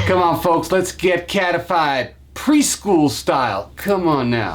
Come on, folks, let's get catified preschool style. Come on now.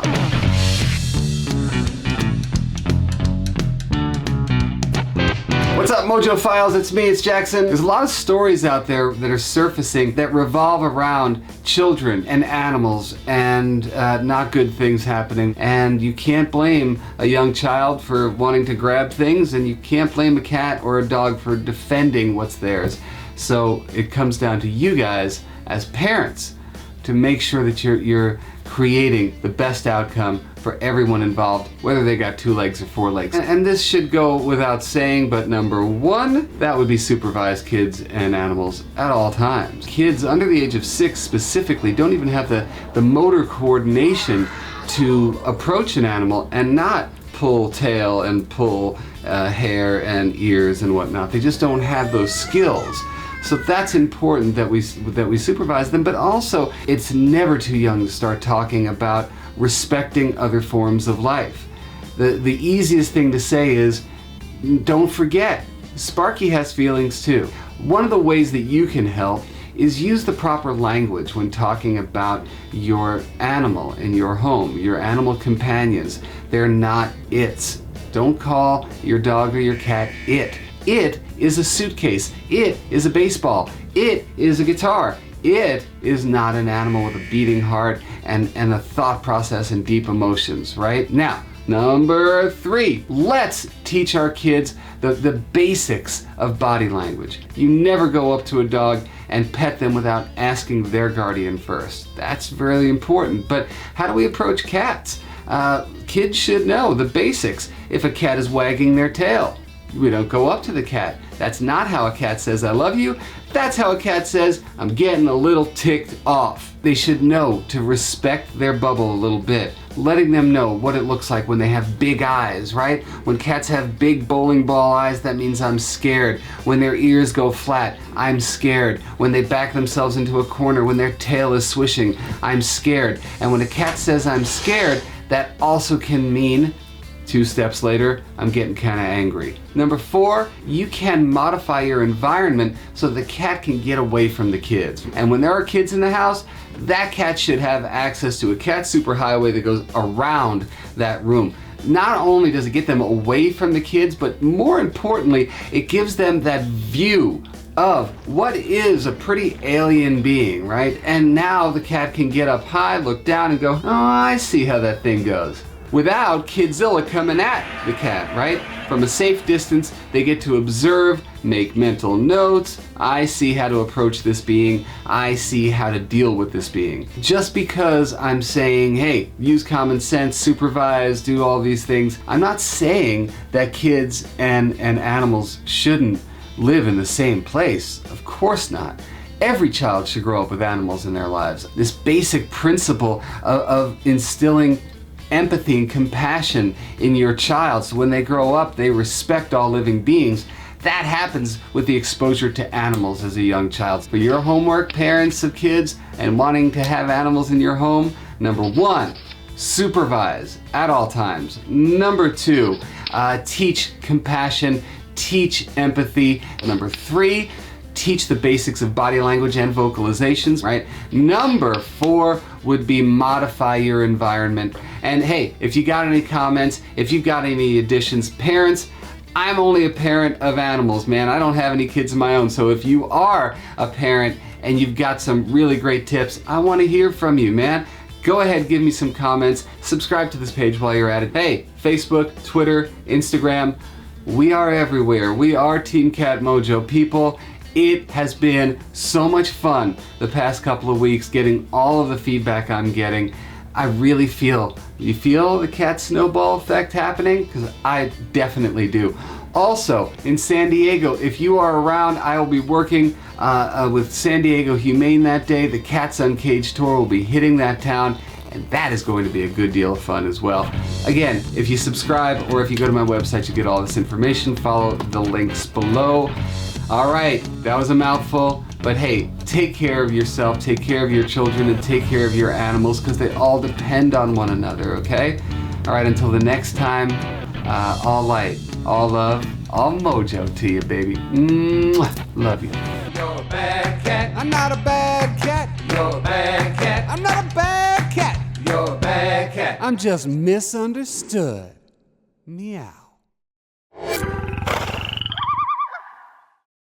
What's up, Mojo Files? It's me, it's Jackson. There's a lot of stories out there that are surfacing that revolve around children and animals and not good things happening. And you can't blame a young child for wanting to grab things, and you can't blame a cat or a dog for defending what's theirs. So it comes down to you guys as parents to make sure that you're creating the best outcome for everyone involved, whether they got 2 legs or 4 legs. And this should go without saying, but number 1, that would be supervise kids and animals at all times. Kids under the age of 6 specifically don't even have the motor coordination to approach an animal and not pull tail and pull hair and ears and whatnot. They just don't have those skills. So that's important that we supervise them, but also it's never too young to start talking about respecting other forms of life. The easiest thing to say is, don't forget, Sparky has feelings too. One of the ways that you can help is use the proper language when talking about your animal in your home, your animal companions. They're not its. Don't call your dog or your cat it. It is a suitcase. It is a baseball. It is a guitar. It is not an animal with a beating heart and a thought process and deep emotions, right? Now, number 3, let's teach our kids the basics of body language. You never go up to a dog and pet them without asking their guardian first. That's really important. But how do we approach cats? Kids should know the basics. If a cat is wagging their tail, we don't go up to the cat. That's not how a cat says I love you. That's how a cat says I'm getting a little ticked off. They should know to respect their bubble a little bit. Letting them know what it looks like when they have big eyes, right? When cats have big bowling ball eyes, that means I'm scared. When their ears go flat, I'm scared. When they back themselves into a corner, when their tail is swishing, I'm scared. And when a cat says I'm scared, that also can mean 2 steps later, I'm getting kind of angry. Number 4, you can modify your environment so the cat can get away from the kids. And when there are kids in the house, that cat should have access to a cat superhighway that goes around that room. Not only does it get them away from the kids, but more importantly, it gives them that view of what is a pretty alien being, right? And now the cat can get up high, look down, and go, oh, I see how that thing goes. Without Kidzilla coming at the cat, right? From a safe distance, they get to observe, make mental notes. I see how to approach this being. I see how to deal with this being. Just because I'm saying, hey, use common sense, supervise, do all these things, I'm not saying that kids and animals shouldn't live in the same place. Of course not. Every child should grow up with animals in their lives. This basic principle of instilling empathy and compassion in your child, so when they grow up they respect all living beings. That happens with the exposure to animals as a young child. For your homework, parents of kids and wanting to have animals in your home, number 1, supervise at all times. Number 2, teach compassion, teach empathy. Number 3, teach the basics of body language and vocalizations, right? Number 4 would be modify your environment. And hey, if you got any comments, if you got any additions, parents, I'm only a parent of animals, man. I don't have any kids of my own. So if you are a parent and you've got some really great tips, I want to hear from you, man. Go ahead, give me some comments. Subscribe to this page while you're at it. Hey, Facebook, Twitter, Instagram, we are everywhere. We are Team Cat Mojo people. It has been so much fun the past couple of weeks getting all of the feedback I'm getting. I really feel, you feel the cat snowball effect happening? Because I definitely do. Also, in San Diego, if you are around, I will be working with San Diego Humane that day. The Cats Uncaged tour will be hitting that town, and that is going to be a good deal of fun as well. Again, if you subscribe or if you go to my website, you get all this information. Follow the links below. All right, that was a mouthful, but hey, take care of yourself, take care of your children, and take care of your animals, because they all depend on one another, okay? All right, until the next time, all light, all love, all mojo to you, baby. Mwah. Love you. You're a bad cat. I'm not a bad cat. You're a bad cat. I'm not a bad cat. You're a bad cat. I'm just misunderstood. Meow.